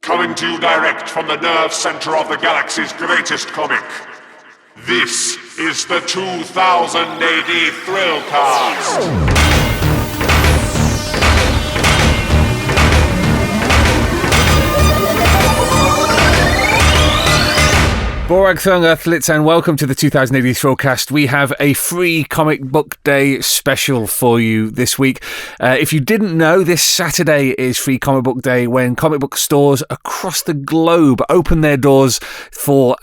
Coming to you direct from the nerve center of the galaxy's greatest comic. This is the 2000 AD Thrillcast. Borag Thung Earthlets, and welcome to the 2000 AD Thrillcast. We have a free Comic Book Day special for you this week. If you didn't know, this Saturday is Free Comic Book Day, when comic book stores across the globe open their doors for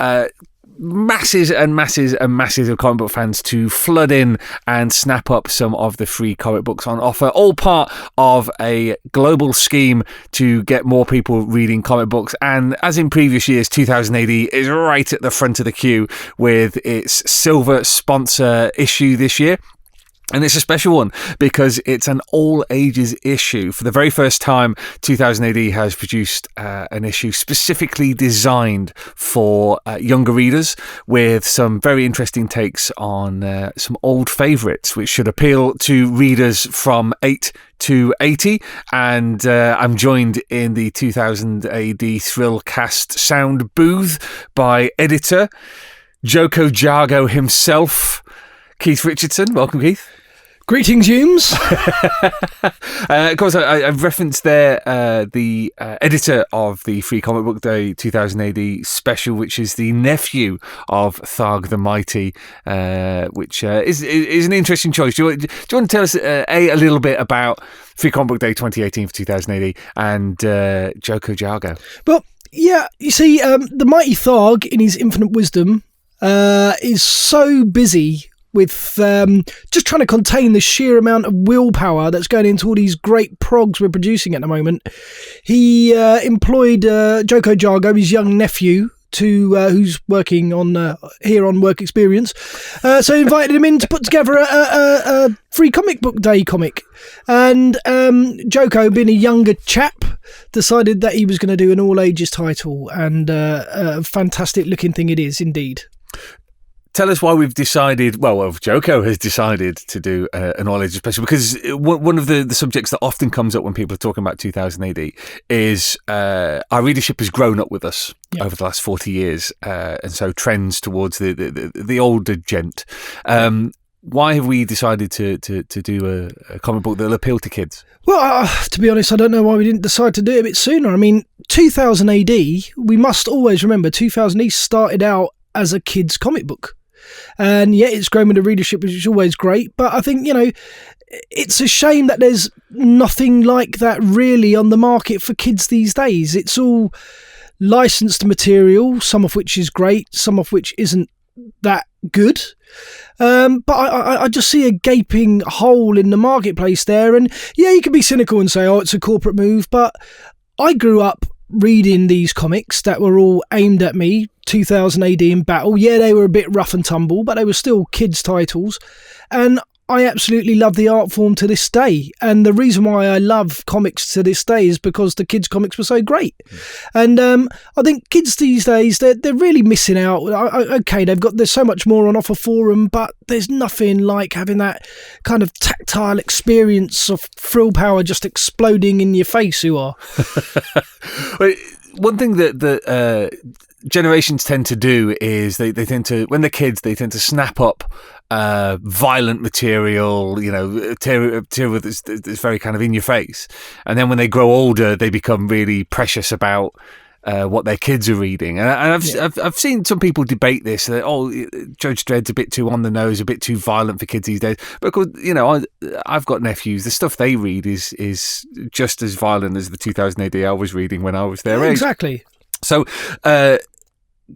masses and masses and masses of comic book fans to flood in and snap up some of the free comic books on offer, all part of a global scheme to get more people reading comic books. And as in previous years, 2000 AD is right at the front of the queue with its silver sponsor issue this year. And it's a special one because it's an all-ages issue. For the very first time, 2000 AD has produced an issue specifically designed for younger readers, with some very interesting takes on some old favourites, which should appeal to readers from 8 to 80. And I'm joined in the 2000 AD Thrillcast sound booth by editor Joko Jargo himself, Keith Richardson. Welcome, Keith. Greetings, Humes. Of course, I've referenced there the editor of the Free Comic Book Day 2000 AD special, which is the nephew of Tharg the Mighty, which is an interesting choice. Do you want to tell us a little bit about Free Comic Book Day 2018 for 2000 AD and Joko Jargo? Well, yeah, you see, the mighty Tharg, in his infinite wisdom, is so busy with just trying to contain the sheer amount of willpower that's going into all these great progs we're producing at the moment. He employed Joko Jargo, his young nephew, who's working on here on Work Experience. So he invited him in to put together a free comic book day comic. And Joko, being a younger chap, decided that he was going to do an all-ages title, and a fantastic looking thing it is indeed. Tell us why we've decided, well, Joko has decided to do an all-ages special, because one of the subjects that often comes up when people are talking about 2000 AD is our readership has grown up with us over the last 40 years, and so trends towards the older gent. Why have we decided to do a comic book that will appeal to kids? Well, to be honest, I don't know why we didn't decide to do it a bit sooner. I mean, 2000 AD, we must always remember 2000 AD started out as a kid's comic book. And yeah, it's grown with the readership, which is always great. But I think, it's a shame that there's nothing like that really on the market for kids these days. It's all licensed material, some of which is great, some of which isn't that good. But I just see a gaping hole in the marketplace there. And yeah, you can be cynical and say, oh, it's a corporate move. But I grew up reading these comics that were all aimed at me. 2000 AD in battle. Yeah, they were a bit rough and tumble, but they were still kids' titles. And I absolutely love the art form to this day. And the reason why I love comics to this day is because the kids' comics were so great. And I think kids these days, they're really missing out. Okay, there's so much more on offer for them, but there's nothing like having that kind of tactile experience of thrill power just exploding in your face, you are. One thing that generations tend to do is they tend to, when they're kids, they tend to snap up violent material, material that's very kind of in your face. And then when they grow older, they become really precious about what their kids are reading. And I've seen some people debate this, that, Judge Dredd's a bit too on the nose, a bit too violent for kids these days. But of course, I've got nephews. The stuff they read is just as violent as the 2000 AD I was reading when I was their age. Exactly. So,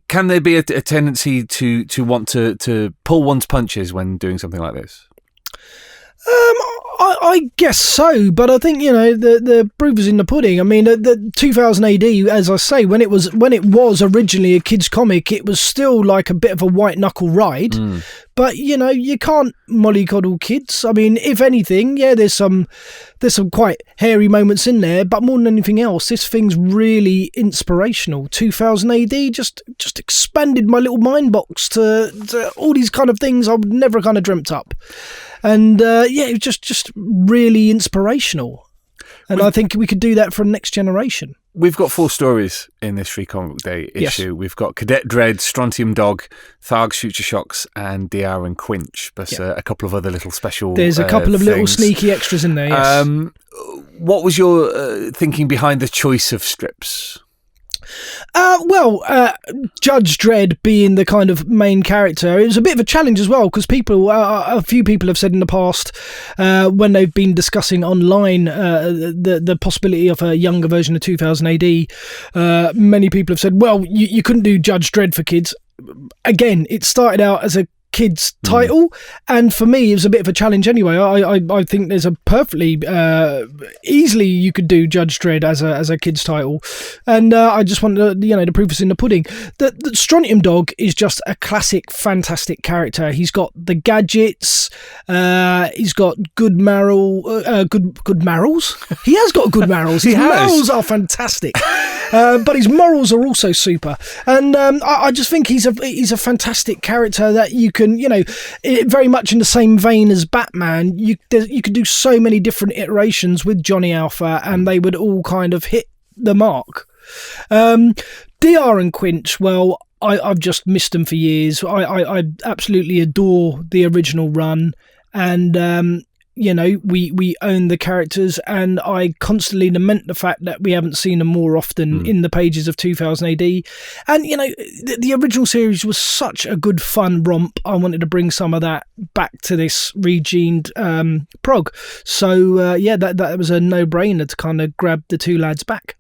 can there be a tendency to want to pull one's punches when doing something like this? I guess so, but I think the proof is in the pudding. I mean, the 2000 AD, as I say, when it was originally a kids' comic, it was still like a bit of a white knuckle ride. But you can't mollycoddle kids. I mean, if anything, yeah, there's some quite hairy moments in there, but more than anything else, this thing's really inspirational. 2000 AD just expanded my little mind box to all these kind of things I would never kind of dreamt up. And it was just really inspirational. And I think we could do that for the next generation. We've got 4 stories in this Free Comic Book Day issue. Yes. We've got Cadet Dredd, Strontium Dog, Tharg's Future Shocks, and DR and Quinch, but a couple of other little special There's a couple of little things. sneaky extras in there, yes. What was your thinking behind the choice of strips? Judge Dredd being the kind of main character, it was a bit of a challenge as well, because a few people have said in the past, when they've been discussing online the possibility of a younger version of 2000 AD, many people have said, well, you couldn't do Judge Dredd for kids. Again, it started out as a kids title, and for me it was a bit of a challenge anyway. I think there's a perfectly easily you could do Judge Dredd as a kids title, and I just want the proof is in the pudding. The Strontium Dog is just a classic fantastic character. He's got the gadgets, he's got good good morals. He has got good morals. His morals are fantastic. But his morals are also super, and I just think he's a fantastic character that you can, very much in the same vein as Batman. You could do so many different iterations with Johnny Alpha, and they would all kind of hit the mark. DR and Quinch, well, I've just missed them for years. I absolutely adore the original run, and we own the characters, and I constantly lament the fact that we haven't seen them more often in the pages of 2000 AD. And, the original series was such a good fun romp. I wanted to bring some of that back to this Regened prog. So, that was a no-brainer to kind of grab the 2 lads back.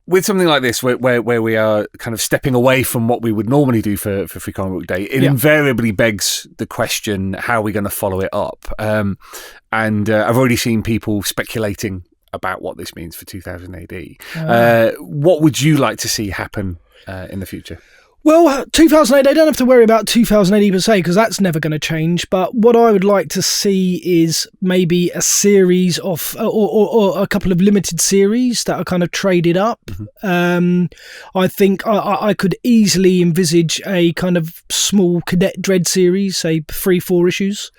With something like this, where we are kind of stepping away from what we would normally do for Free Comic Book Day, it invariably begs the question, how are we going to follow it up? And I've already seen people speculating about what this means for 2000 AD. What would you like to see happen in the future? Well, 2008, I don't have to worry about 2080 per se, because that's never going to change. But what I would like to see is maybe a series of, or a couple of limited series that are kind of traded up. I think I could easily envisage a kind of small Cadet Dredd series, say 3-4 issues.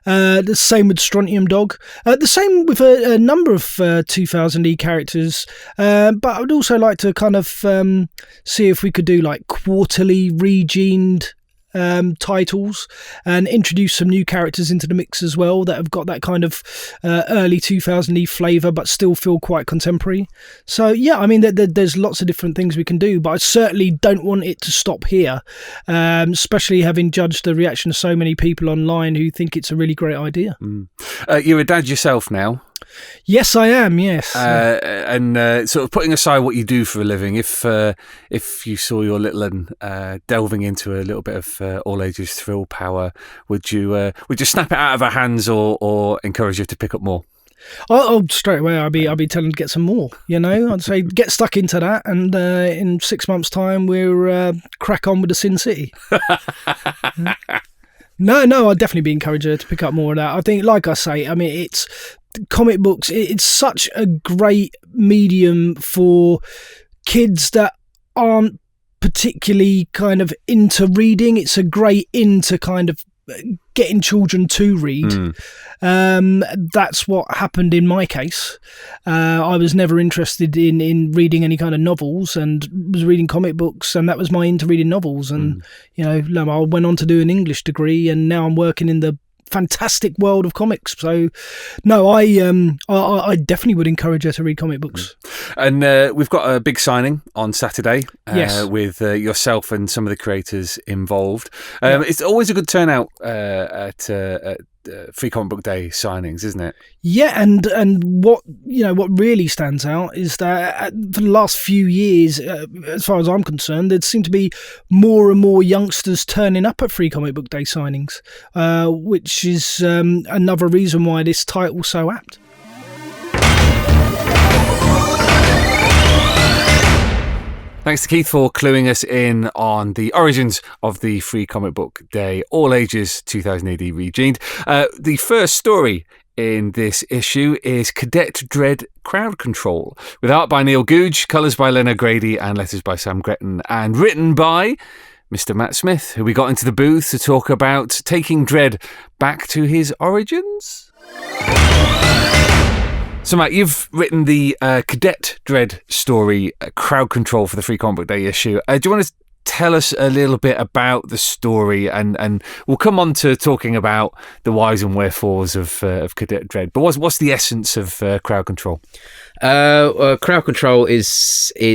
The same with Strontium Dog. The same with a number of 2000E characters. But I would also like to kind of see if we could do like quarterly Regened titles and introduce some new characters into the mix as well that have got that kind of early 2000E flavour but still feel quite contemporary. So yeah, I mean there's lots of different things we can do, but I certainly don't want it to stop here, especially having judged the reaction of so many people online who think it's a really great idea. You're a dad yourself now. Yes, I am. Yes, and sort of putting aside what you do for a living, if you saw your little one delving into a little bit of all ages thrill power, would you snap it out of her hands or encourage her to pick up more? Oh, straight away, I'd be telling her to get some more. I'd say get stuck into that, and in 6 months' time, we'll crack on with the Sin City. No, I'd definitely be encouraging her to pick up more of that. I think, like I say, I mean, it's comic books. It's such a great medium for kids that aren't particularly kind of into reading. It's a great into kind of getting children to read. That's what happened in my case. I was never interested in reading any kind of novels and was reading comic books, and that was my into reading novels. And I went on to do an English degree, and now I'm working in the fantastic world of comics. So no, I definitely would encourage her to read comic books. And we've got a big signing on Saturday with yourself and some of the creators involved. It's always a good turnout at Free Comic Book Day signings, isn't it? Yeah, and what really stands out is that for the last few years, as far as I'm concerned, there seem to be more and more youngsters turning up at Free Comic Book Day signings, which is another reason why this title's so apt. Thanks to Keith for cluing us in on the origins of the Free Comic Book Day All Ages 2000 AD Regened. The first story in this issue is Cadet Dredd Crowd Control, with art by Neil Googe, colours by Leonard Grady, and letters by Sam Gretton, and written by Mr. Matt Smith, who we got into the booth to talk about taking Dredd back to his origins. So, Matt, you've written the Cadet Dredd story, Crowd Control, for the Free Comic Book Day issue. Do you want to tell us a little bit about the story, and we'll come on to talking about the whys and wherefores of Cadet Dredd. But what's the essence of Crowd Control? Crowd Control is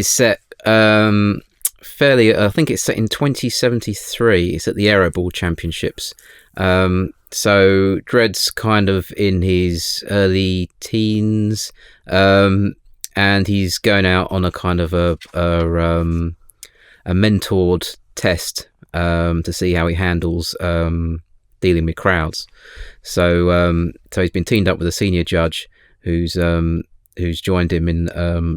set fairly. I think it's set in 2073. It's at the Aeroball Championships. So Dredd's kind of in his early teens, and he's going out on a kind of a mentored test to see how he handles dealing with crowds. So he's been teamed up with a senior judge who's joined him in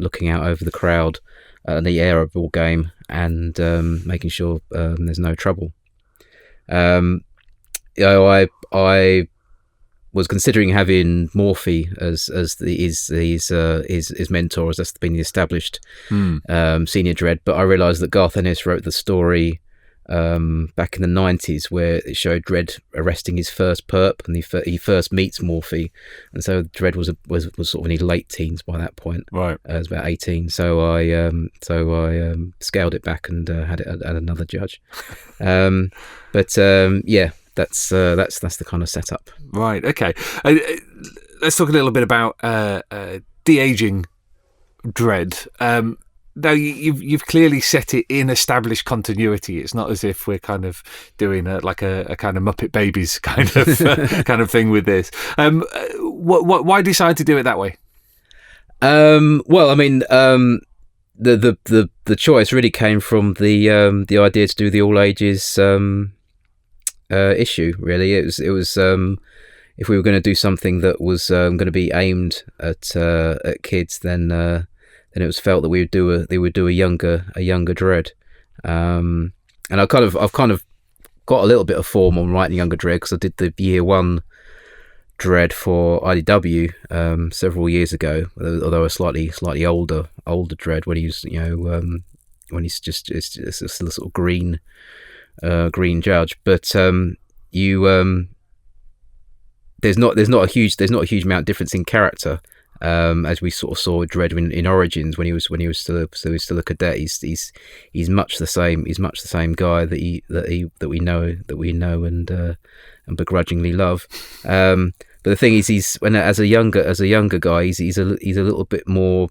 looking out over the crowd at the Aeroball game and making sure there's no trouble. I was considering having Morphe as his mentor, as that's been the established senior Dredd, but I realised that Garth Ennis wrote the story back in the 90s where it showed Dredd arresting his first perp, and he first meets Morphe, and so Dredd was sort of in his late teens by that point. Right, it was about 18. So I scaled it back and had it at another judge. Yeah. That's the kind of setup. Right. Okay. Let's talk a little bit about de-aging Dredd. Now you've clearly set it in established continuity. It's not as if we're kind of doing a kind of Muppet Babies kind of thing with this. Why decide to do it that way? Well, I mean, the choice really came from the idea to do the all ages issue. Really, it was if we were going to do something that was going to be aimed at kids, then it was felt that we would do a younger Dredd. And I've kind of got a little bit of form on writing younger Dredd because I did the year one Dredd for IDW several years ago, although a slightly older Dredd when he was when he's just it's a sort of green judge, but there's not a huge amount of difference in character, as we sort of saw with Dredd in Origins when he was still a cadet. He's much the same. He's much the same guy that we know and begrudgingly love. But the thing is, as a younger guy, he's a little bit more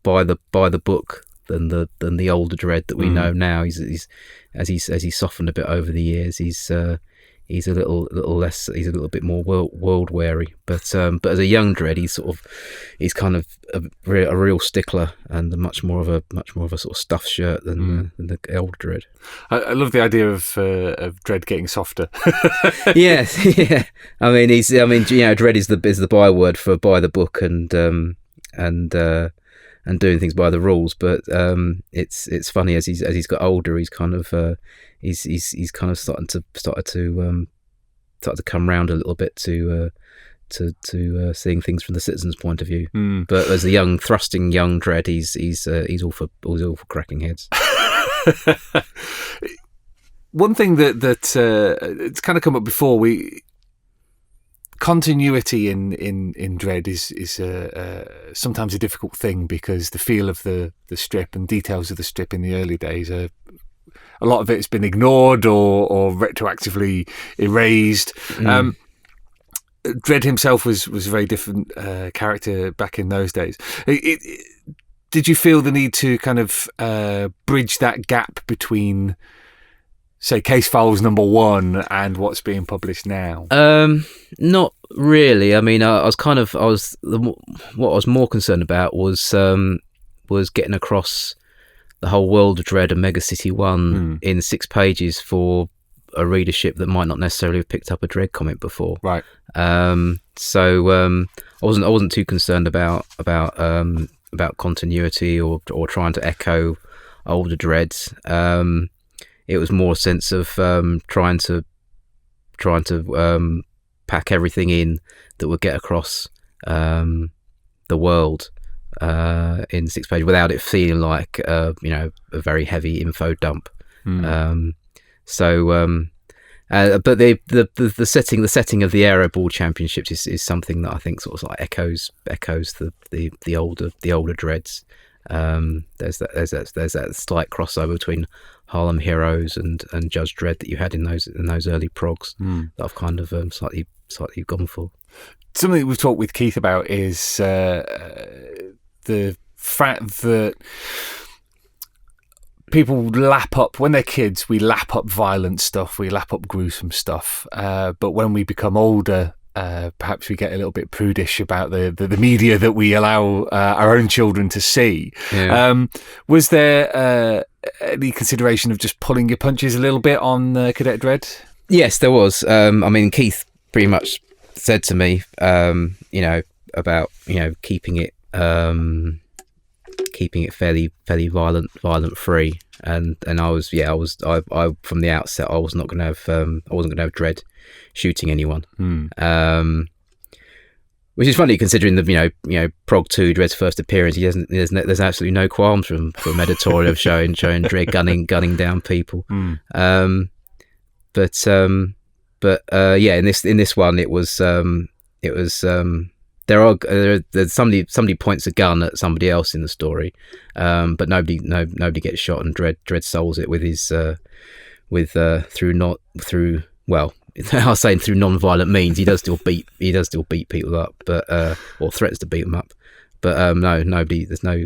by the book than the older Dredd that we know now. He's as he's softened a bit over the years, he's a little less. He's a little bit more world weary. But as a young Dredd, he's kind of a real stickler and much more of a sort of stuffed shirt than the old Dredd. I love the idea of Dredd getting softer. Yes, yeah. I mean, Dredd is the byword for by the book and doing things by the rules, but it's funny as he's got older, he's kind of started to come round a little bit to seeing things from the citizens' point of view. But as a thrusting young Dredd, he's all for cracking heads. One thing that it's kind of come up before, continuity in Dredd is sometimes a difficult thing because the feel of the strip and details of the strip in the early days a lot of it has been ignored or retroactively erased. Dredd himself was a very different character back in those days. Did you feel the need to kind of bridge that gap between, say, Case Files #1 and what's being published now? Not really. I mean, what I was more concerned about was getting across the whole world of Dredd and Mega City 1 in 6 pages for a readership that might not necessarily have picked up a Dredd comic before. Right. So I wasn't too concerned about continuity or trying to echo older Dredds. It was more a sense of trying to pack everything in that would get across the world in 6 pages without it feeling like a very heavy info dump. But the setting of the Aero Ball Championships is something that I think sort of like echoes the older Dreads. There's that slight crossover between Harlem Heroes and Judge Dredd that you had in those early progs that I've kind of slightly gone for. Something we've talked with Keith about is the fact that people lap up, when they're kids, we lap up violent stuff, we lap up gruesome stuff. But when we become older, perhaps we get a little bit prudish about the media that we allow our own children to see. Yeah. Was there any consideration of just pulling your punches a little bit on Cadet Dredd? Yes, there was. I mean, Keith pretty much said to me, about keeping it fairly violent free, and I was from the outset I was not going to have Dredd shooting anyone. Which is funny considering the Prog 2 Dredd's first appearance. There's absolutely no qualms from editorial of showing Dredd gunning down people. But in this one it was there's somebody points a gun at somebody else in the story, but nobody gets shot, and Dredd solves it with his I was saying through non-violent means. He does still beat people up, but or threatens to beat them up. But nobody. There's no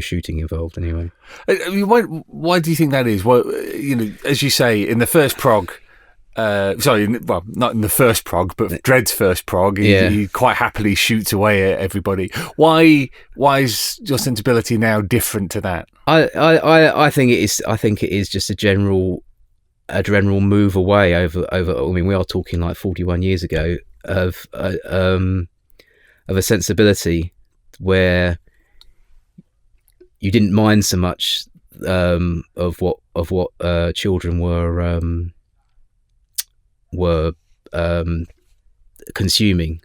shooting involved anyway. I mean, why do you think that is? Well, as you say, in the first prog. Not in the first prog, but Dredd's first prog, he quite happily shoots away at everybody. Why is your sensibility now different to that? I think it is. I think it is just a general move away over. I mean, we are talking like 41 years ago of a sensibility where you didn't mind so much of what children were consuming.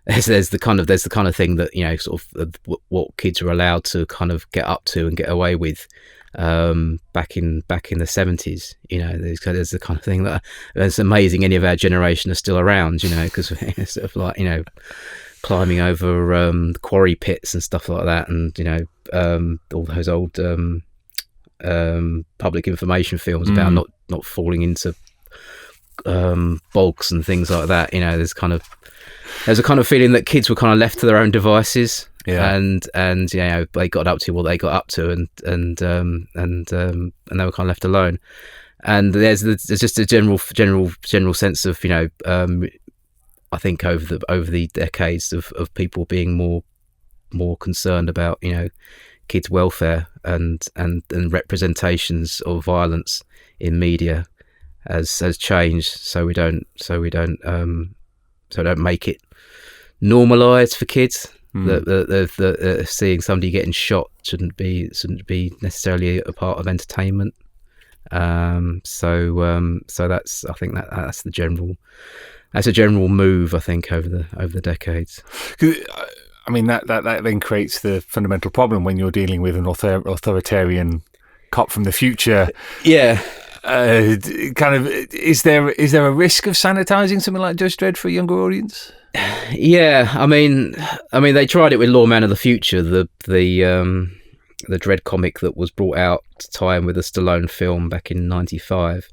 There's the kind of thing that sort of what kids are allowed to kind of get up to and get away with back in the 70s. There's the kind of thing that it's amazing any of our generation are still around, because it's sort of like climbing over quarry pits and stuff like that, and all those old public information films about not falling into bogs and things like that. There's a kind of feeling that kids were kind of left to their own devices, and they got up to what they got up to, and they were kind of left alone. And there's just a general sense of I think over the decades of people being more concerned about kids' welfare and representations of violence in media has changed, so we don't make it normalised for kids. That seeing somebody getting shot shouldn't be necessarily a part of entertainment. So that's, I think that's a general move, I think, over the decades. I mean, that then creates the fundamental problem when you're dealing with an authoritarian cop from the future. Yeah. Is there a risk of sanitizing something like Judge Dredd for a younger audience? Yeah, I mean, they tried it with Lawman of the Future, the Dredd comic that was brought out to tie in with the Stallone film back in '95,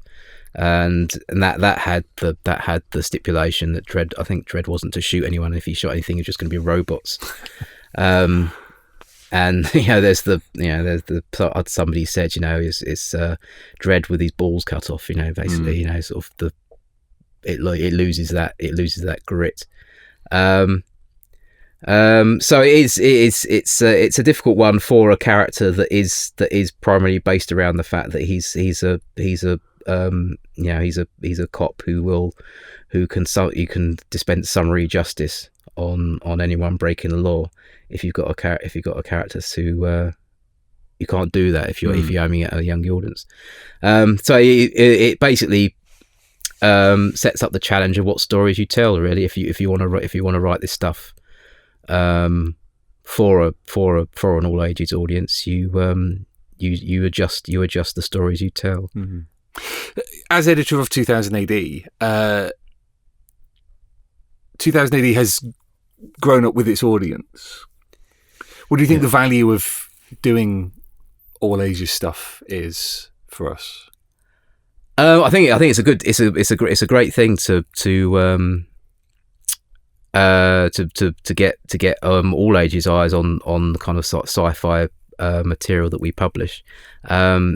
and that had the stipulation that Dredd wasn't to shoot anyone. If he shot anything, it was just going to be robots. And there's somebody said it's Dredd with his balls cut off. Basically, sort of it loses that grit. So it's a difficult one for a character that is primarily based around the fact that he's a cop who can dispense summary justice on anyone breaking the law. If you've got a character who you can't do that if you're aiming at a young audience. So it basically sets up the challenge of what stories you tell. Really, if you want to write this stuff for an all ages audience, you adjust the stories you tell. As editor of 2000 AD, 2000 AD has grown up with its audience. What do you think the value of doing all ages stuff is for us? I think it's a great thing to get all ages eyes on the kind of sci-fi material that we publish.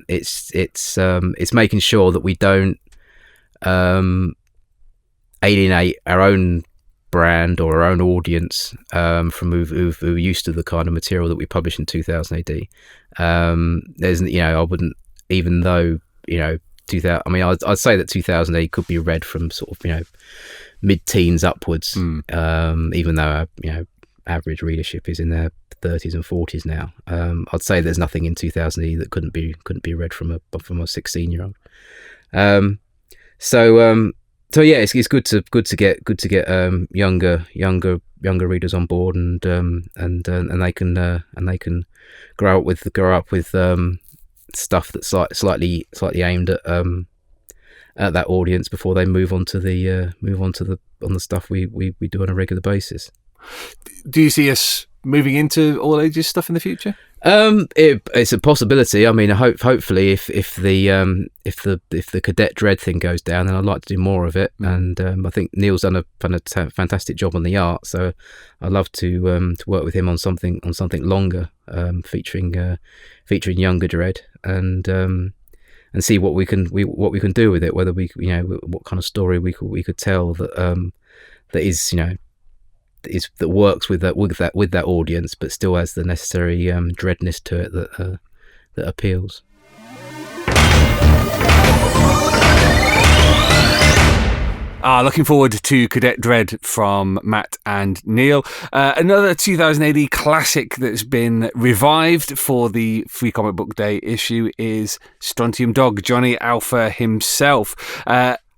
It's making sure that we don't alienate our own brand or our own audience from who are used to the kind of material that we publish in 2000 AD. There's, I wouldn't, even though, 2000, I mean, I'd say that 2000 AD could be read from sort of, mid-teens upwards, even though our, average readership is in their 30s and 40s now. I'd say there's nothing in 2000 AD that couldn't be read from a 16-year-old. So yeah, it's good to get younger readers on board, and they can grow up with stuff that's slightly aimed at that audience before they move on to the stuff we do on a regular basis. Do you see us moving into all ages stuff in the future? It's a possibility. I mean, hopefully, if the Cadet Dredd thing goes down, then I'd like to do more of it. And I think Neil's done a fantastic job on the art, so I'd love to work with him on something longer, featuring younger Dredd, and see what we can do with it. Whether we what kind of story we could tell that that works with that audience, but still has the necessary dreadness to it that appeals. Looking forward to Cadet Dredd from Matt and Neil. Another 2000 AD classic that's been revived for the Free Comic Book Day issue is Strontium Dog, Johnny Alpha himself.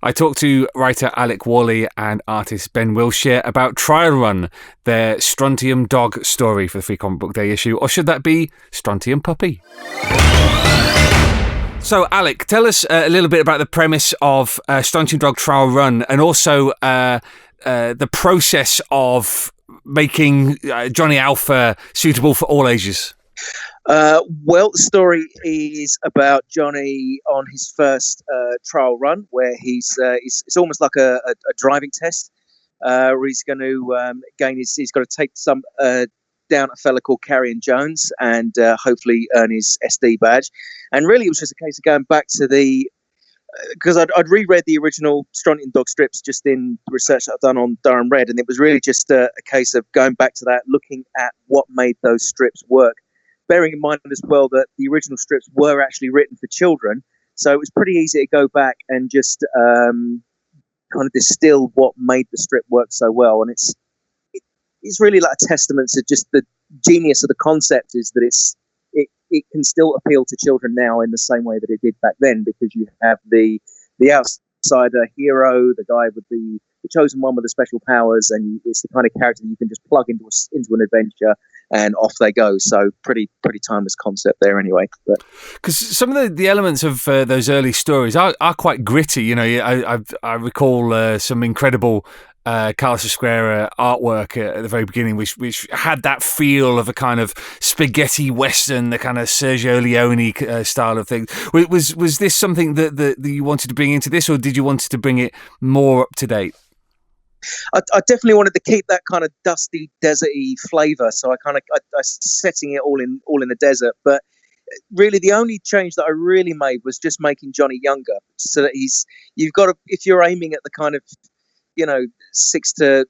I talked to writer Alec Worley and artist Ben Willsher about Trial Run, their Strontium Dog story for the Free Comic Book Day issue, or should that be Strontium Puppy? So, Alec, tell us a little bit about the premise of Strontium Dog Trial Run, and also the process of making Johnny Alpha suitable for all ages. Well, the story is about Johnny on his first trial run, where it's almost like a driving test, where he's going to he's got to take some down a fella called Carrion Jones and hopefully earn his SD badge. And really, it was just a case of going back to because I'd reread the original Strontium Dog strips just in research that I've done on Durham Red, and it was really just a case of going back to that, looking at what made those strips work. Bearing in mind as well that the original strips were actually written for children, so it was pretty easy to go back and just kind of distill what made the strip work so well. And it's really like a testament to just the genius of the concept, is that it can still appeal to children now in the same way that it did back then, because you have the outsider hero, the guy with the chosen one with the special powers, and it's the kind of character that you can just plug into an adventure and off they go. So pretty timeless concept there anyway. Because some of the elements of those early stories are quite gritty. I recall some incredible Carlos Esquerra artwork at the very beginning, which had that feel of a kind of spaghetti western, the kind of Sergio Leone style of thing. Was this something that you wanted to bring into this, or did you want to bring it more up to date? I definitely wanted to keep that kind of dusty, deserty flavour, so I setting it all in the desert. But really, the only change that I really made was just making Johnny younger, so that if you're aiming at the kind of 6 to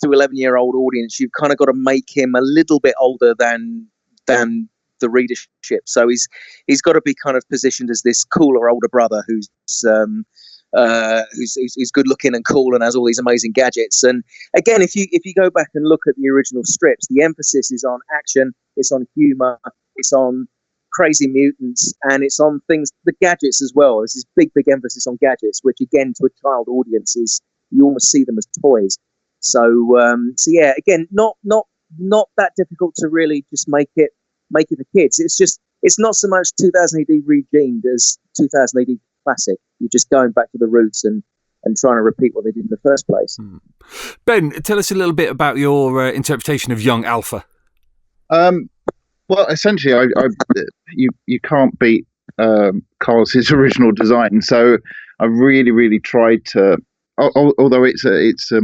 11-year-old audience, you've kind of got to make him a little bit older than the readership. So he's got to be kind of positioned as this cooler older brother who's good looking and cool and has all these amazing gadgets. And again, if you go back and look at the original strips, the emphasis is on action, it's on humor, it's on crazy mutants, and it's on things, the gadgets as well. There's this big emphasis on gadgets, which again, to a child audience, is you almost see them as toys. So yeah, again, not that difficult to really just make it for kids. It's not so much 2000 AD Regened as 2000 AD classic. You're just going back to the roots and trying to repeat what they did in the first place. Ben, tell us a little bit about your interpretation of Young Alpha. Well, essentially, you can't beat Carlos's original design. So I really tried to, although it's a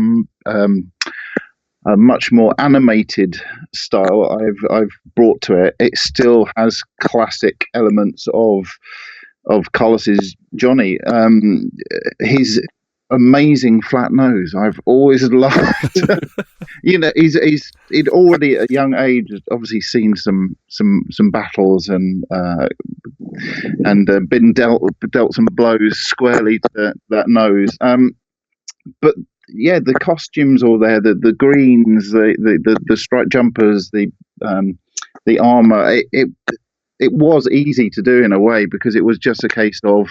much more animated style I've brought to it. It still has classic elements of Carlos's Johnny. His amazing flat nose, I've always loved. He'd already at a young age obviously seen some battles and been dealt some blows squarely to that nose. But yeah, the costumes all there, the greens, the striped jumpers, the armor. It was easy to do in a way, because it was just a case of,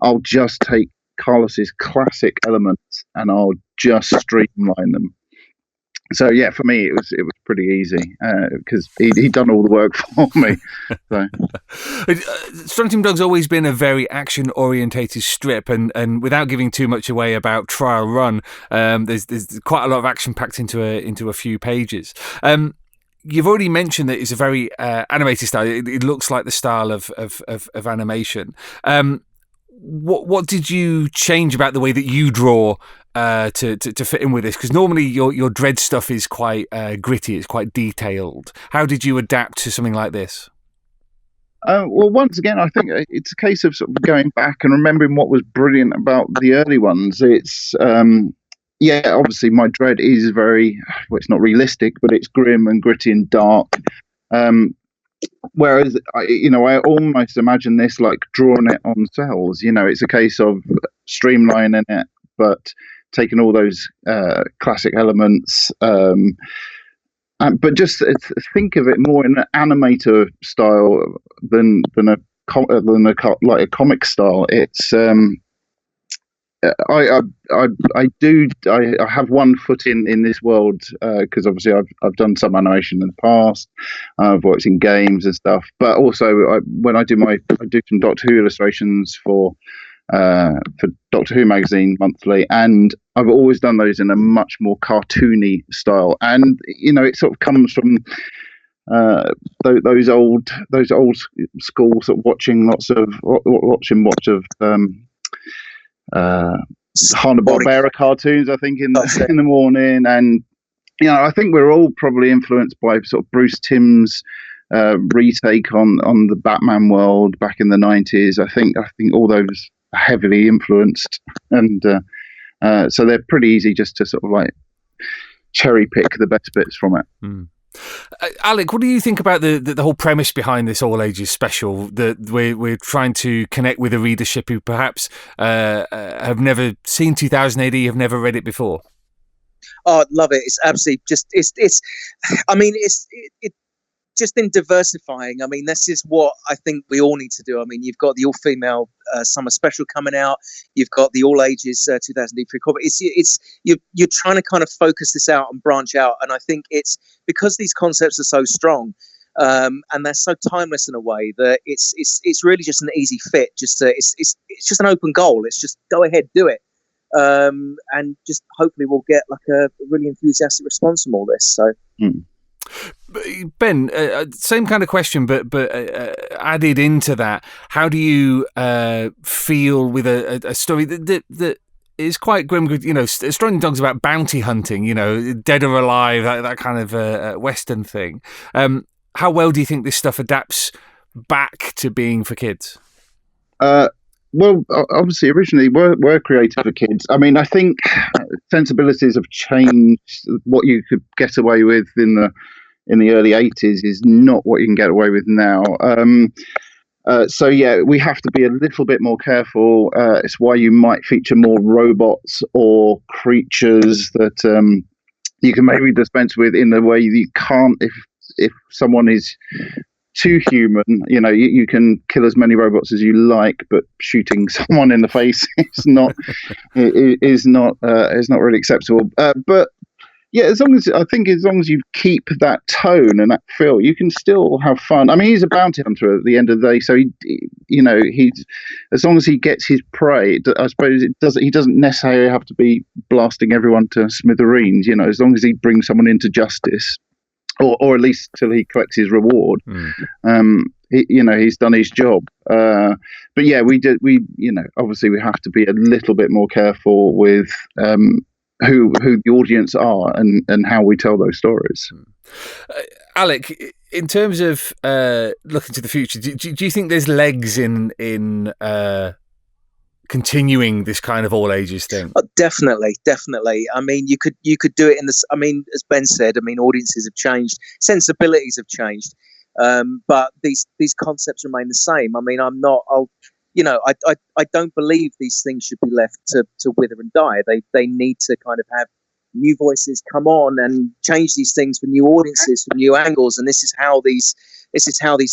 I'll just take Carlos's classic elements and I'll just streamline them. So yeah, for me it was pretty easy, because he'd done all the work for me. So. Strontium Dog's always been a very action orientated strip, and without giving too much away about Trial Run, there's quite a lot of action packed into a few pages. You've already mentioned that it's a very animated style. It looks like the style of animation. What did you change about the way that you draw to fit in with this? Because normally your Dredd stuff is quite gritty, it's quite detailed. How did you adapt to something like this? Well, once again, I think it's a case of sort of going back and remembering what was brilliant about the early ones. It's obviously my Dredd is very, well, it's not realistic, but it's grim and gritty and dark. Whereas, I almost imagine this like drawing it on cells. It's a case of streamlining it, but taking all those classic elements, but just think of it more in an animator style than a comic style. It's I have one foot in this world, because obviously I've done some animation in the past. I've worked in games and stuff, but also when I do some Doctor Who illustrations for Doctor Who magazine monthly, and I've always done those in a much more cartoony style. And it sort of comes from those old school sort of watching lots of Hanna-Barbera cartoons, I think, in the morning. And I think we're all probably influenced by sort of Bruce Timm's retake on the Batman world back in the 90s. I think all those are heavily influenced, and so they're pretty easy just to sort of like cherry pick the best bits from it. Alec, what do you think about the whole premise behind this all ages special? That we're trying to connect with a readership who perhaps have never seen 2000 AD, have never read it before. Oh, I love it. It's absolutely just it's just in diversifying. I mean, this is what I think we all need to do. I mean, you've got the all-female summer special coming out. You've got the all-ages 2000 free comic. You're trying to kind of focus this out and branch out. And I think it's because these concepts are so strong, and they're so timeless in a way that it's really just an easy fit. It's just an open goal. It's just go ahead, do it. And just hopefully we'll get like a really enthusiastic response from all this. So. Ben, same kind of question, but added into that, how do you feel with a story that is quite grim? Strontium Dog's about bounty hunting, dead or alive, that kind of Western thing. How well do you think this stuff adapts back to being for kids? Well, obviously, originally we're created for kids. I mean, I think sensibilities have changed. What you could get away with in the early 80s is not what you can get away with now. So yeah, we have to be a little bit more careful. It's why you might feature more robots or creatures that you can maybe dispense with in the way you can't if someone is too human. You can kill as many robots as you like, but shooting someone in the face is not really acceptable. But Yeah, as long as you keep that tone and that feel, you can still have fun. I mean, he's a bounty hunter at the end of the day, so he's as long as he gets his prey. I suppose he doesn't necessarily have to be blasting everyone to smithereens. As long as he brings someone into justice, or at least till he collects his reward. He's done his job. But yeah, obviously we have to be a little bit more careful with who the audience are and how we tell those stories. Alec, in terms of looking to the future, do you think there's legs in continuing this kind of all ages thing? Definitely. I mean, you could do it in this. I mean, as Ben said, I mean, audiences have changed, sensibilities have changed, but these concepts remain the same. I mean, I don't believe these things should be left to wither and die. They need to kind of have new voices come on and change these things for new audiences, for new angles. And this is how these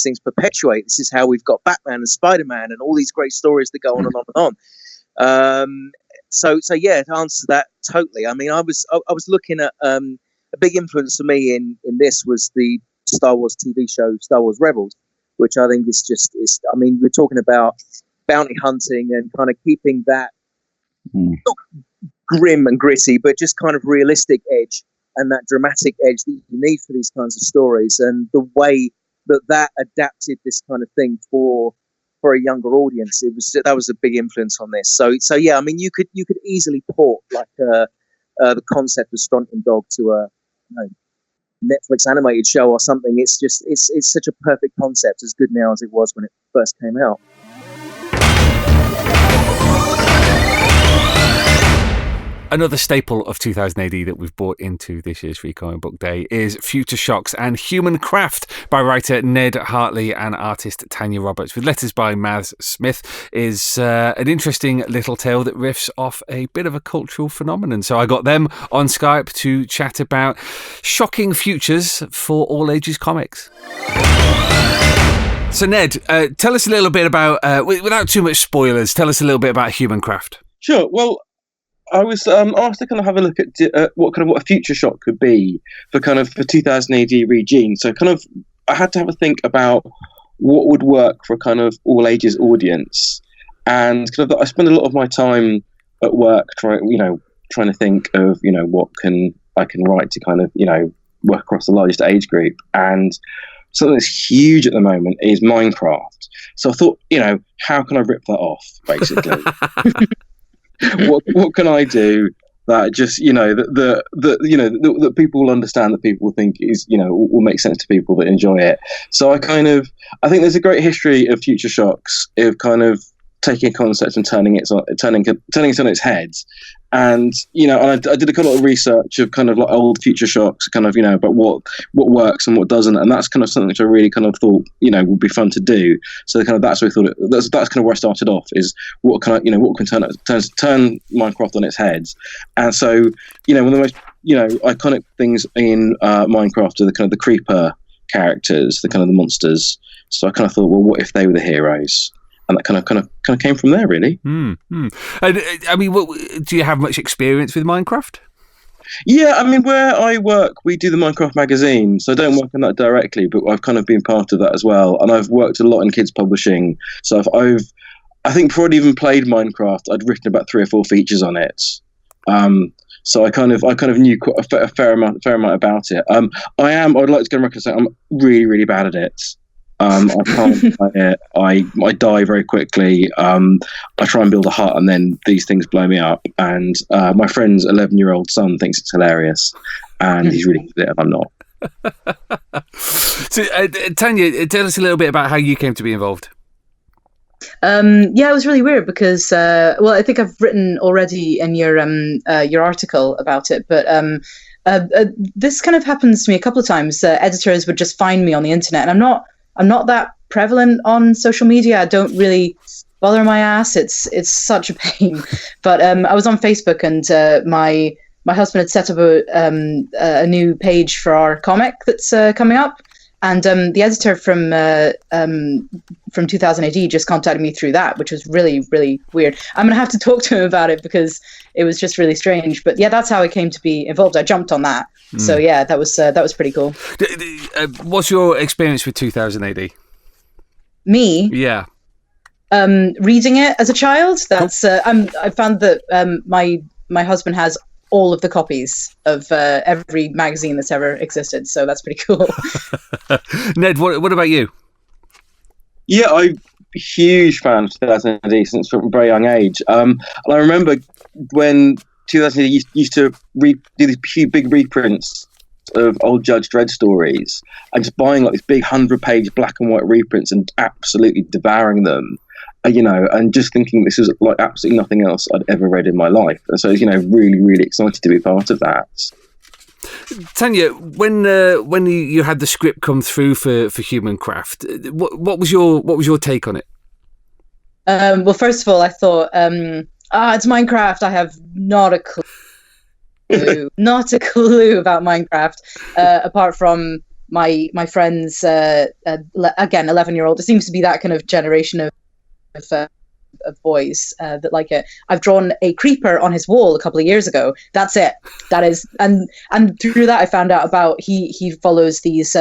things perpetuate. This is how we've got Batman and Spider-Man and all these great stories that go on and on and on. So yeah, to answer that totally. I mean, I was looking at a big influence for me in this was the Star Wars TV show Star Wars Rebels, which I think is I mean, we're talking about bounty hunting and kind of keeping that not grim and gritty, but just kind of realistic edge and that dramatic edge that you need for these kinds of stories, and the way that adapted this kind of thing for a younger audience. That was a big influence on this. So yeah, I mean, you could easily port like the concept of Strontium Dog to a Netflix animated show or something. It's such a perfect concept, as good now as it was when it first came out. Another staple of 2000 AD that we've brought into this year's Free Comic Book Day is Future Shocks and Human Craft by writer Ned Hartley and artist Tanya Roberts, with letters by Maz Smith. Is an interesting little tale that riffs off a bit of a cultural phenomenon. So I got them on Skype to chat about shocking futures for all ages comics. So Ned, tell us a little bit about, without too much spoilers, tell us a little bit about Human Craft. Sure. Well, I was asked to kind of have a look at what a future shock could be for 2000 AD Regened. So I had to have a think about what would work for a kind of all ages audience, and I spend a lot of my time at work trying to think of what I can write to work across the largest age group. And something that's huge at the moment is Minecraft. So I thought, how can I rip that off, basically? What can I do that just that people will understand, that people will think is will make sense to people that enjoy it. So I think there's a great history of Future Shocks of kind of taking a concept and turning it on its head. And I did a lot of research of kind of like old Future Shocks, about what works and what doesn't, and that's kind of something which I really kind of thought would be fun to do. So that's where I thought that's kind of where I started off, is what can turn Minecraft on its head. And so one of the most iconic things in Minecraft are the kind of the creeper characters, the kind of the monsters. So I kind of thought, well, what if they were the heroes? And that kind of came from there, really. And I mean, do you have much experience with Minecraft? Yeah, I mean, where I work, we do the Minecraft magazine, so I don't work on that directly, but I've kind of been part of that as well. And I've worked a lot in kids publishing, so I think before I'd even played Minecraft, I'd written about 3 or 4 features on it. So I kind of knew quite a fair amount about it. I'd like to go on record and say I'm really, really bad at it. I can't play it. I die very quickly. I try and build a hut, and then these things blow me up. And my friend's 11-year-old son thinks it's hilarious, and he's really good at it, and I'm not. So, Tanya, tell us a little bit about how you came to be involved. Yeah, it was really weird because, I think I've written already in your article about it, but this kind of happens to me a couple of times. Editors would just find me on the internet, and I'm not that prevalent on social media. I don't really bother my ass. It's such a pain. But I was on Facebook, and my husband had set up a new page for our comic that's coming up. And the editor from 2000 AD just contacted me through that, which was really, really weird. I'm going to have to talk to him about it because it was just really strange. But yeah, that's how I came to be involved. I jumped on that. So yeah, that was pretty cool. What's your experience with 2000 AD? Me? Yeah. Reading it as a child. That's I found that my husband has all of the copies of every magazine that's ever existed, so that's pretty cool. Ned, what about you? Yeah, I'm a huge fan of 2000 AD since from a very young age. And I remember when 2000 AD used to do these big reprints of old Judge Dredd stories, and just buying like these big 100-page black and white reprints and absolutely devouring them. And just thinking this was like absolutely nothing else I'd ever read in my life. And so, really, really excited to be part of that. Tanya, when you had the script come through for Humancraft, what was your take on it? Well, first of all, I thought, it's Minecraft. I have not a clue, not a clue about Minecraft, apart from my friends, again, 11-year-old. It seems to be that kind of generation of boys that like it. I've drawn a creeper on his wall a couple of years ago. That's it. That is, and through that I found out about he follows these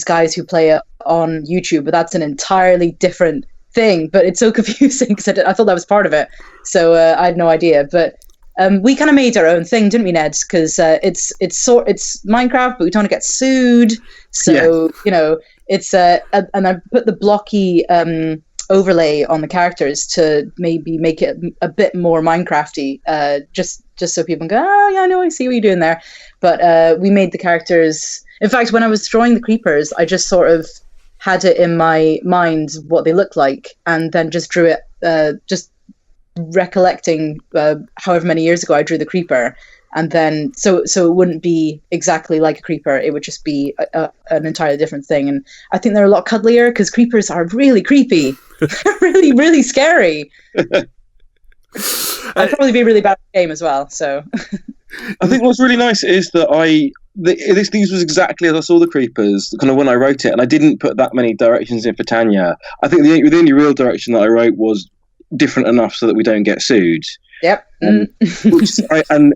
guys who play it on YouTube, but that's an entirely different thing. But it's so confusing because I thought that was part of it, so I had no idea. But we kind of made our own thing, didn't we, Ned? Because it's Minecraft, but we don't want to get sued. So it's and I put the blocky overlay on the characters to maybe make it a bit more Minecrafty, just so people can go, oh yeah, I know, I see what you're doing there. But we made the characters. In fact, when I was drawing the creepers, I just sort of had it in my mind what they look like, and then just drew it, just recollecting however many years ago I drew the creeper, and then so it wouldn't be exactly like a creeper, it would just be an entirely different thing. And I think they're a lot cuddlier because creepers are really creepy. really, really scary. I'd probably be really bad at the game as well. So I think what's really nice is that these was exactly as I saw the creepers kind of when I wrote it, and I didn't put that many directions in for Tanya. I think the only real direction that I wrote was different enough so that we don't get sued. Yep. And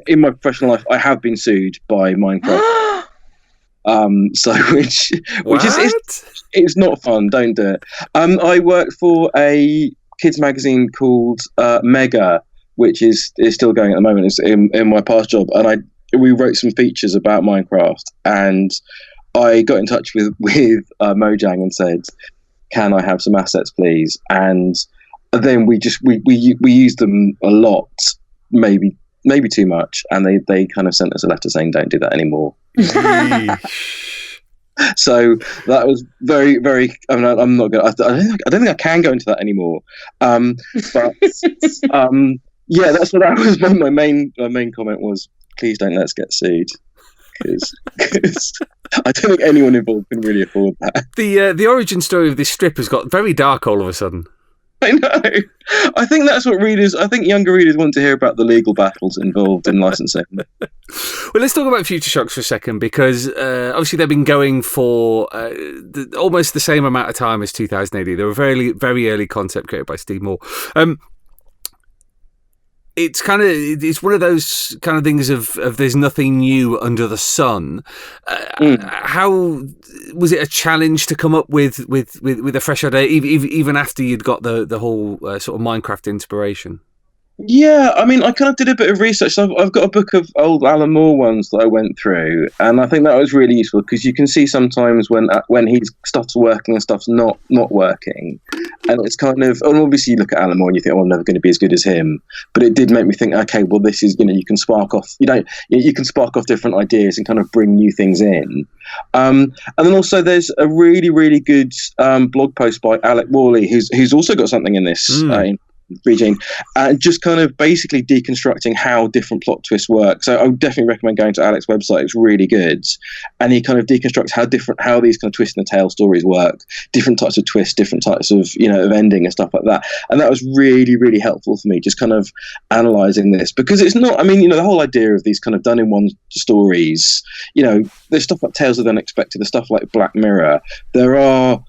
in my professional life, I have been sued by Minecraft. Which is it's not fun. Don't do it. I work for a kids magazine called Mega, which is still going at the moment. It's in my past job, and we wrote some features about Minecraft, and I got in touch with Mojang and said, "Can I have some assets, please?" And then we used them a lot, maybe too much, and they kind of sent us a letter saying, "Don't do that anymore." So that was very, very. I mean, I'm not going. I don't think I can go into that anymore. But yeah, that was my main comment was, please don't let's get sued, because I don't think anyone involved can really afford that. The origin story of this strip has got very dark all of a sudden. I know. I think that's what younger readers want to hear about, the legal battles involved in licensing. Well, let's talk about Future Shocks for a second, because obviously they've been going for almost the same amount of time as 2000 AD. They were very, very early concept created by Steve Moore. It's one of those kind of things of there's nothing new under the sun. How was it a challenge to come up with a fresh idea, even after you'd got the whole sort of Minecraft inspiration? Yeah, I mean, I kind of did a bit of research. So I've got a book of old Alan Moore ones that I went through, and I think that was really useful because you can see sometimes when his stuff's working and stuff's not working, and it's kind of, and obviously you look at Alan Moore and you think, oh, I'm never going to be as good as him, but it did make me think, okay, well, this is, you can spark off, you can spark off different ideas and kind of bring new things in. And then also there's a really, really good blog post by Alec Worley, who's also got something in this. Regened, and just kind of basically deconstructing how different plot twists work. So I would definitely recommend going to Alec's website. It's really good, and he kind of deconstructs how these kind of twist in the tail stories work, different types of twists, different types of of ending and stuff like that. And that was really, really helpful for me, just kind of analysing this, because it's not. I mean, the whole idea of these kind of done in one stories. There's stuff like Tales of the Unexpected, there's stuff like Black Mirror. There are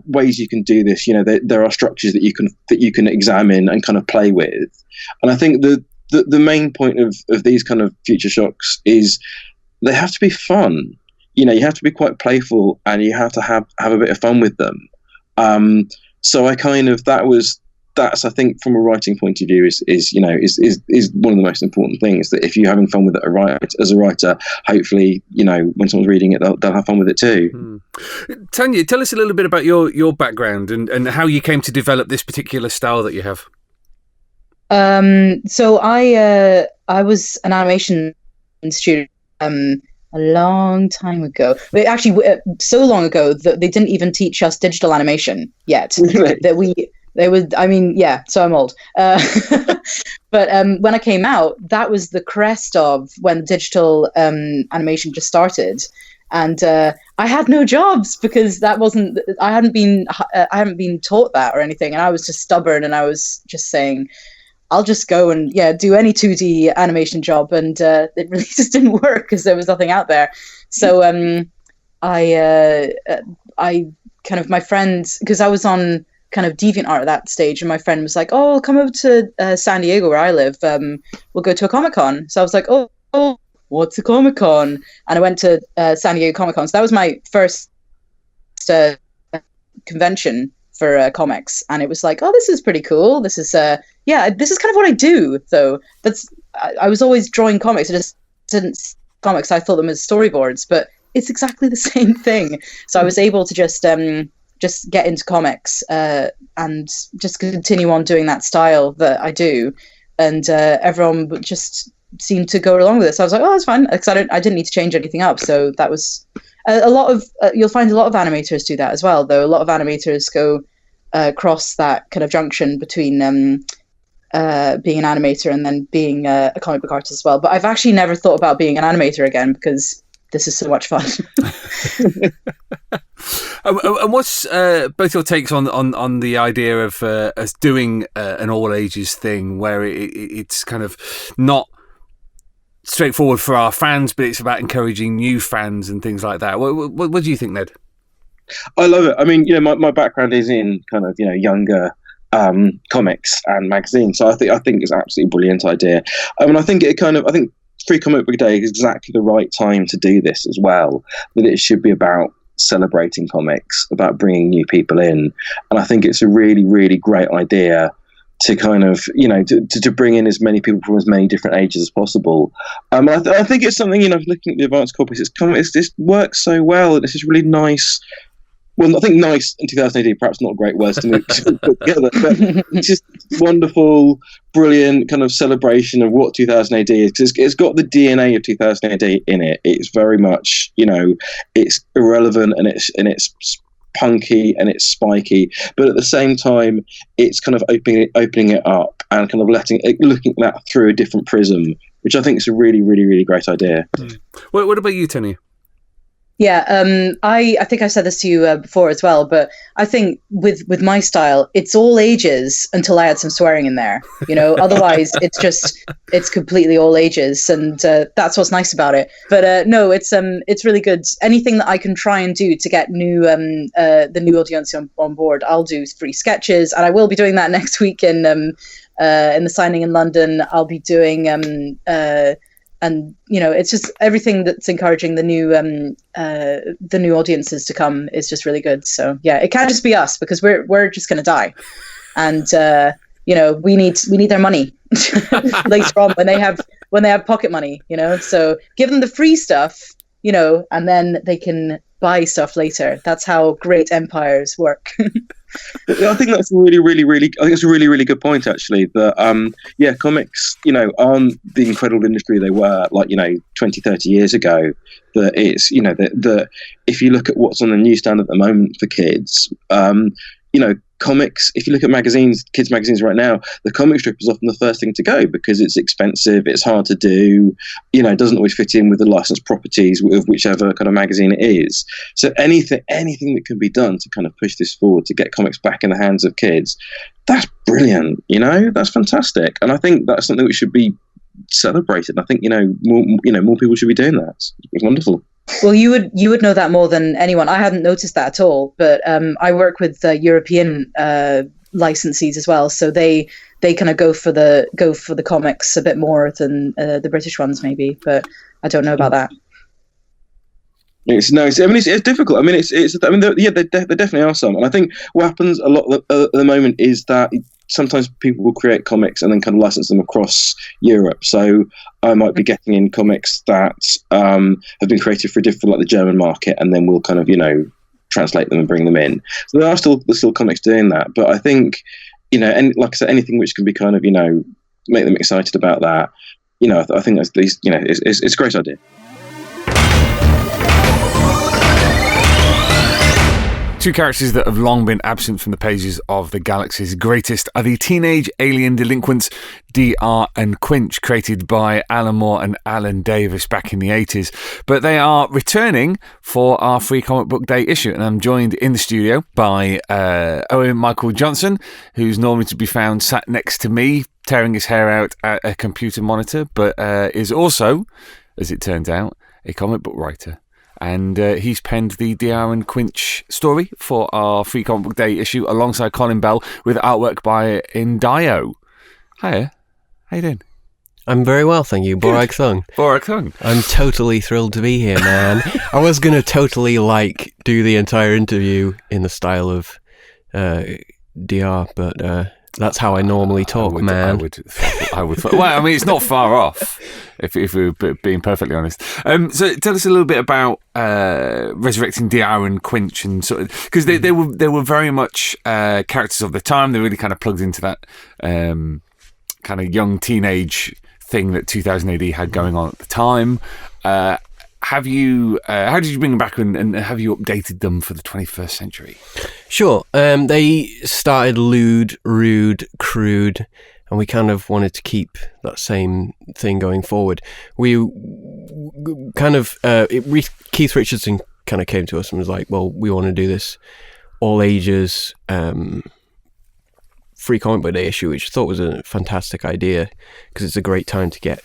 ways you can do this. There are structures that you can examine and kind of play with. And I think the main point of these kind of future shocks is they have to be fun. You have to be quite playful, and you have to have a bit of fun with them. So that's, I think, from a writing point of view, is one of the most important things. That if you're having fun with it as a writer, hopefully, when someone's reading it, they'll have fun with it too. Tanya, tell us a little bit about your background and how you came to develop this particular style that you have. So I was an animation student a long time ago. But actually, so long ago that they didn't even teach us digital animation yet. Really? So I'm old. But when I came out, that was the crest of when digital animation just started. And I had no jobs because I hadn't been taught that or anything. And I was just stubborn, and I was just saying, I'll just go and do any 2D animation job. And it really just didn't work because there was nothing out there. So I kind of, my friend, because I was on kind of DeviantArt at that stage, and my friend was like, "Oh, come over to San Diego where I live. We'll go to a Comic-Con." So I was like, "Oh, what's a Comic-Con?" And I went to San Diego Comic-Con. So that was my first convention for comics, and it was like, "Oh, this is pretty cool. This is this is kind of what I do." Though I was always drawing comics. I just didn't see comics. I thought them as storyboards, but it's exactly the same thing. So I was able to just get into comics and just continue on doing that style that I do, and everyone just seemed to go along with it. So I was like, "Oh, that's fine," because I didn't need to change anything up. So that was a lot of. You'll find a lot of animators do that as well, though. A lot of animators go cross that kind of junction between being an animator and then being a comic book artist as well. But I've actually never thought about being an animator again because this is so much fun. And what's both your takes on the idea of us doing an all ages thing where it's kind of not straightforward for our fans, but it's about encouraging new fans and things like that? What do you think, Ned? I love it. I mean, my background is in kind of younger comics and magazines, so I think it's an absolutely brilliant idea. I mean, I think Free Comic Book Day is exactly the right time to do this as well. That it should be about celebrating comics, about bringing new people in, and I think it's a really, really great idea to kind of to bring in as many people from as many different ages as possible. I think it's something looking at the advanced copies, it works so well, and it's just really nice. Well, I think nice in 2018, perhaps not great words to put together, but it's just wonderful, brilliant kind of celebration of what 2000 AD is. Because it's got the DNA of 2000 AD in it. It's very much, it's irrelevant and it's punky and it's spiky, but at the same time, it's kind of opening it up and kind of looking at that through a different prism, which I think is a really, really, really great idea. What about you, Tony? Yeah, I think I said this to you before as well, but I think with my style, it's all ages until I add some swearing in there. Otherwise it's completely all ages, and that's what's nice about it. But no, it's really good. Anything that I can try and do to get the new audience on board, I'll do free sketches, and I will be doing that next week in the signing in London. I'll be doing and it's just everything that's encouraging the new audiences to come is just really good. So yeah, it can't just be us, because we're just going to die, and we need their money later on when they have pocket money. So give them the free stuff, and then they can buy stuff later. That's how great empires work. I think that's a really, really, really. I think it's a really, really good point, actually. That comics, aren't the incredible industry they were 20, 30 years ago. That it's that if you look at what's on the newsstand at the moment for kids, comics, if you look at magazines, kids magazines right now, the comic strip is often the first thing to go because it's expensive, it's hard to do, it doesn't always fit in with the licensed properties of whichever kind of magazine it is. So anything that can be done to kind of push this forward, to get comics back in the hands of kids, that's brilliant, that's fantastic. And I think that's something which should be celebrated. I think, more people should be doing that. It's wonderful. Well, you would know that more than anyone. I hadn't noticed that at all, but I work with European licensees as well, so they kind of go for the comics a bit more than the British ones maybe. But I don't know about that. It's difficult. There definitely are some, and I think what happens a lot at the moment is that sometimes people will create comics and then kind of license them across Europe. So I might be getting in comics that have been created for like the German market, and then we'll kind of translate them and bring them in. So there are still comics doing that, but I think and like I said, anything which can be kind of make them excited about that. I think that's it's a great idea. Two characters that have long been absent from the pages of the galaxy's greatest are the teenage alien delinquents DR and Quinch, created by Alan Moore and Alan Davis back in the 80s. But they are returning for our Free Comic Book Day issue, and I'm joined in the studio by Owen Michael Johnson, who's normally to be found sat next to me, tearing his hair out at a computer monitor, but is also, as it turns out, a comic book writer. And he's penned the DR and Quinch story for our Free Comic Book Day issue alongside Colin Bell, with artwork by Indio. Hiya. How you doing? I'm very well, thank you. Borak Thung. Borak Thung. I'm totally thrilled to be here, man. I was going to totally do the entire interview in the style of DR, but that's how I normally talk, man. I would. Well, I mean, it's not far off, if we're being perfectly honest. So tell us a little bit about resurrecting DR and Quinch, and sort of, because they were very much characters of the time. They really kind of plugged into that kind of young teenage thing that 2000 AD had going on at the time. How did you bring them back, and have you updated them for the 21st century? Sure. They started lewd, rude, crude, and we kind of wanted to keep that same thing going forward. We kind of Keith Richardson kind of came to us and was like, well, we want to do this all ages Free Comic Book Day issue, which I thought was a fantastic idea because it's a great time to get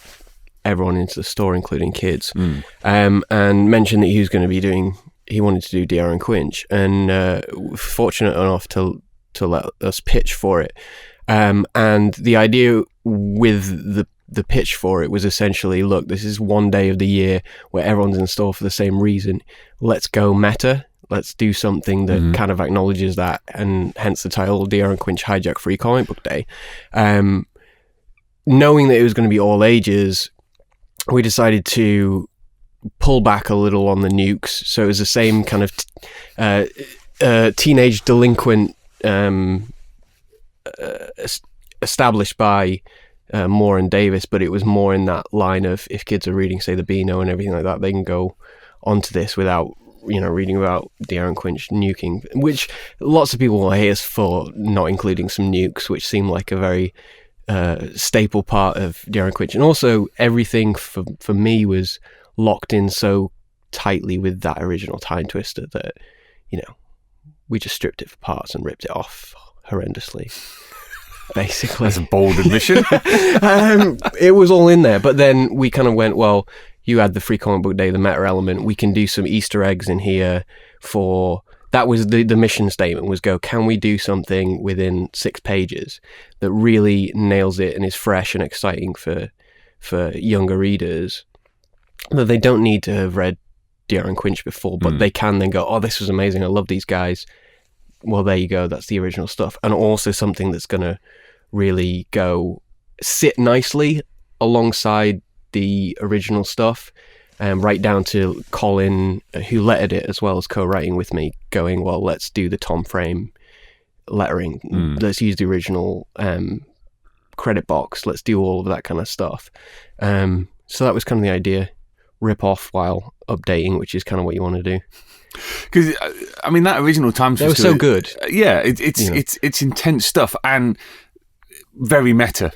everyone into the store, including kids, and mentioned that he wanted to do DR and Quinch, and fortunate enough to let us pitch for it. And the idea with the pitch for it was essentially, look, this is one day of the year where everyone's in store for the same reason. Let's go meta. Let's do something that kind of acknowledges that, and hence the title, DR and Quinch Hijack Free Comic Book Day. Knowing that it was going to be all ages, we decided to pull back a little on the nukes. So it was the same kind of teenage delinquent established by Moore and Davis, but it was more in that line of, if kids are reading, say, the Beano and everything like that, they can go onto this without reading about DR and Quinch nuking, which lots of people will hate us for not including some nukes, which seemed like a very staple part of DR and Quinch. And also everything for me was locked in so tightly with that original Time Twister that, we just stripped it for parts and ripped it off horrendously. Basically. That's a bold admission. It was all in there, but then we kind of went, well, you had the Free Comic Book Day, the meta element, we can do some Easter eggs in here for... That was the mission statement, was can we do something within 6 pages that really nails it and is fresh and exciting for younger readers, that they don't need to have read DR and Quinch before, but they can then go, oh, this was amazing, I love these guys. Well, there you go, that's the original stuff. And also something that's going to really sit nicely alongside the original stuff, right down to Colin, who lettered it as well as co-writing with me, going, well, let's do the Tom Frame lettering, let's use the original credit box, let's do all of that kind of stuff. So that was kind of the idea, rip off while updating, which is kind of what you want to do. Because I mean, that original Time They Twister, were so good. Yeah, it's intense stuff and very meta.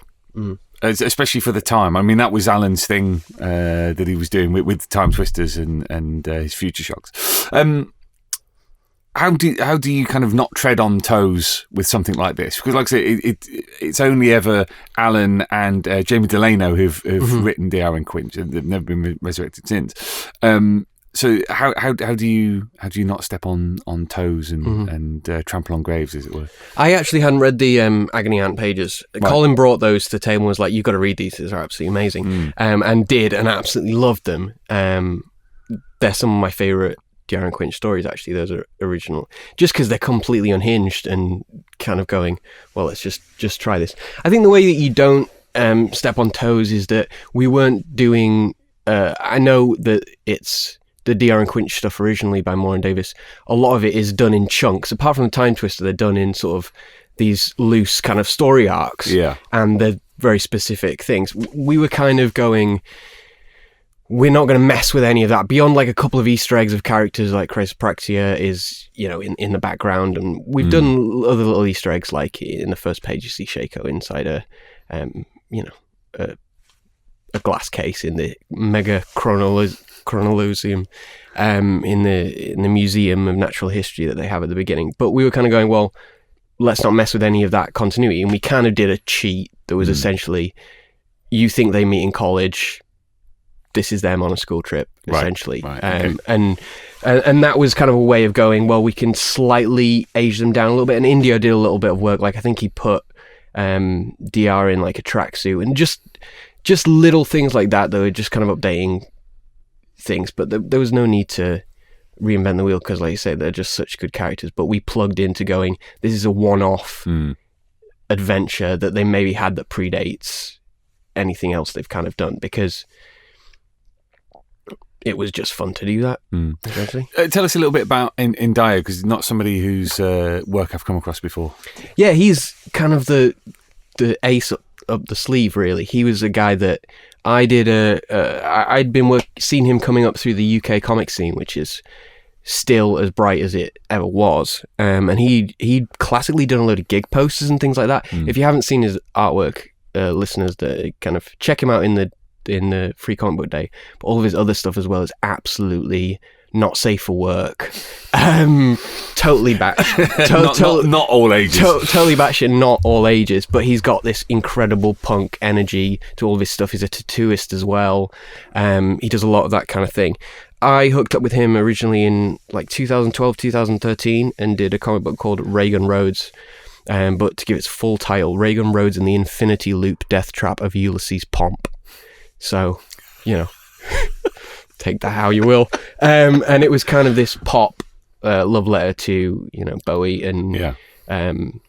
Especially for the time. I mean, that was Alan's thing that he was doing with Time Twisters and his Future Shocks. How do you kind of not tread on toes with something like this? Because, like I say, it's only ever Alan and Jamie Delano who've written DR and Quinch, and they've never been resurrected since. So how do you not step on toes and trample on graves, as it were? I actually hadn't read the Agony Ant pages. Right. Colin brought those to the table and was like, "You've got to read these; these are absolutely amazing," and did, and absolutely loved them. They're some of my favourite DR and Quinch stories. Actually, those are original, just because they're completely unhinged and kind of going, "Well, let's just try this." I think the way that you don't step on toes is that we weren't doing. I know that it's the DR and Quinch stuff originally by Moore and Davis. A lot of it is done in chunks. Apart from the Time Twister, they're done in sort of these loose kind of story arcs. Yeah. And they're very specific things. We were kind of going, we're not going to mess with any of that beyond like a couple of Easter eggs of characters like Chrysopraxia is, in the background. And we've done other little Easter eggs, like in the first page, you see Shaco inside a glass case in the mega chronologium in the Museum of Natural History that they have at the beginning. But we were kind of going, well, let's not mess with any of that continuity. And we kind of did a cheat that was essentially, you think they meet in college, this is them on a school trip, essentially. Right. Okay. And that was kind of a way of going, well, we can slightly age them down a little bit. And Indio did a little bit of work. Like, I think he put DR in like a tracksuit and just little things like that were just kind of updating things, but there was no need to reinvent the wheel because, like you say, they're just such good characters. But we plugged into going, this is a one-off adventure that they maybe had that predates anything else they've kind of done, because it was just fun to do that. Essentially. Tell us a little bit about Indio, because he's not somebody whose work I've come across before. Yeah, he's kind of the ace up the sleeve, really. He was a guy that I did I'd been seen him coming up through the UK comic scene, which is still as bright as it ever was. And he'd classically done a load of gig posters and things like that. If you haven't seen his artwork, listeners, kind of check him out in the Free Comic Book Day. But all of his other stuff as well is absolutely not safe for work. Totally batshit. Not all ages. Totally batshit, not all ages. But he's got this incredible punk energy to all of his stuff. He's a tattooist as well. He does a lot of that kind of thing. I hooked up with him originally in like 2012, 2013, and did a comic book called Regened Roads. But to give its full title, Regened Roads in the Infinity Loop Death Trap of Ulysses Pomp. So, take that how you will. And it was kind of this pop love letter to, Bowie and, Grant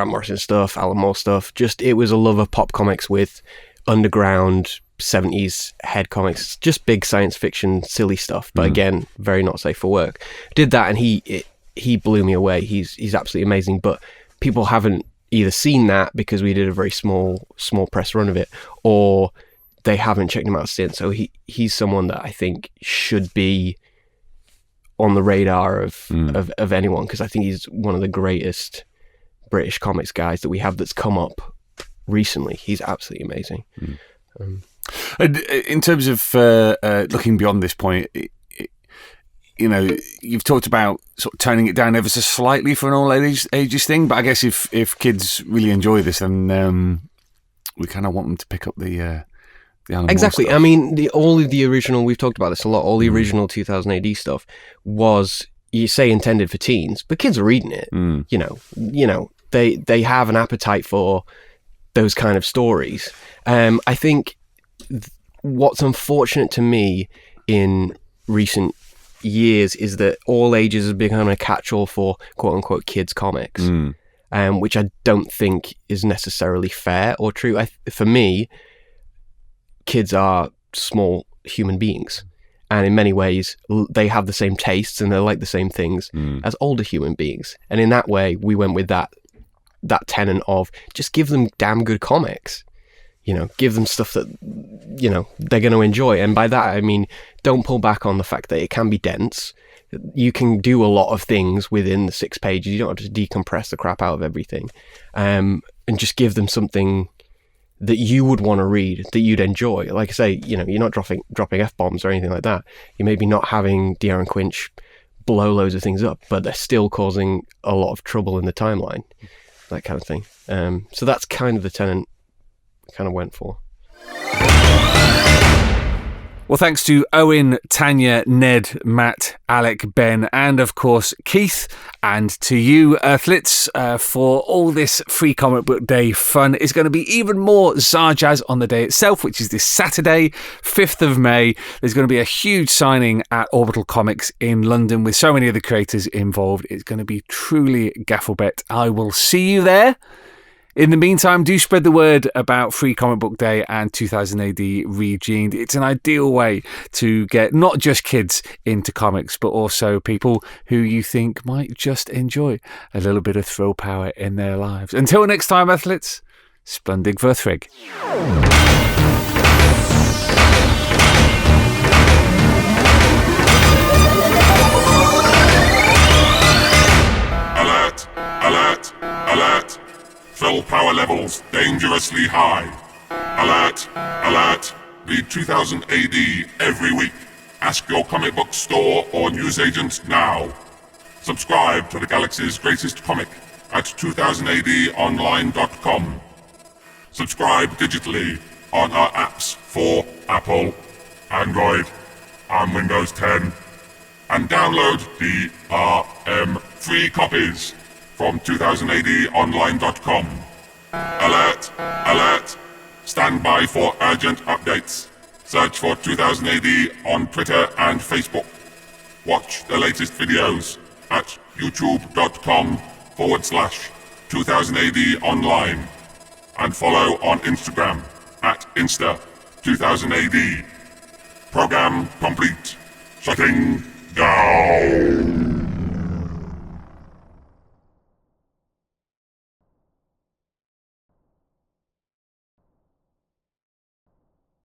Morrison stuff, Alan Moore stuff. Just, it was a love of pop comics with underground 70s head comics, just big science fiction, silly stuff. But again, very not safe for work. Did that and he blew me away. He's absolutely amazing. But people haven't either seen that because we did a very small press run of it, or they haven't checked him out since. So he's someone that I think should be on the radar of anyone, because I think he's one of the greatest British comics guys that we have that's come up recently. He's absolutely amazing. In terms of looking beyond this point, you've talked about sort of turning it down ever so slightly for an all ages thing, but I guess if kids really enjoy this, then we kind of want them to pick up the Alan exactly. Moore stuff. I mean, all of the original, we've talked about this a lot, all the original 2000 AD stuff was, you say, intended for teens, but kids are reading it. They have an appetite for those kind of stories. I think what's unfortunate to me in recent years is that all ages has become a catch-all for quote-unquote kids comics, which I don't think is necessarily fair or true. For me, kids are small human beings, and in many ways they have the same tastes and they like the same things as older human beings. And in that way, we went with that tenet of just give them damn good comics. give them stuff that, they're going to enjoy. And by that, I mean, don't pull back on the fact that it can be dense. You can do a lot of things within the 6 pages. You don't have to decompress the crap out of everything. And just give them something that you would want to read, that you'd enjoy. Like I say, you're not dropping F-bombs or anything like that. You may be not having DR and Quinch blow loads of things up, but they're still causing a lot of trouble in the timeline, that kind of thing. So that's kind of the tenet I kind of went for. Well, thanks to Owen, Tanya, Ned, Matt, Alec, Ben, and of course Keith, and to you, Earthlets, for all this free comic book day fun. It's going to be even more Zarjazz on the day itself, which is this Saturday, 5th of May. There's going to be a huge signing at Orbital Comics in London with so many of the creators involved. It's going to be truly gafflebet. I will see you there. In the meantime, do spread the word about Free Comic Book Day and 2000 AD Regened. It's an ideal way to get not just kids into comics, but also people who you think might just enjoy a little bit of thrill power in their lives. Until next time, Earthlets, Splundig Verthrig. Alert! Alert! Alert! Thrill power levels dangerously high. Alert! Alert! Read 2000 AD every week. Ask your comic book store or newsagent now. Subscribe to the galaxy's greatest comic at 2000adonline.com. Subscribe digitally on our apps for Apple, Android, and Windows 10. And download DRM free copies from 2000adonline.com. Alert! Alert! Stand by for urgent updates. Search for 2000 AD on Twitter and Facebook. Watch the latest videos at youtube.com/2000 AD online. And follow on Instagram at Insta2000 AD. Program complete. Shutting down.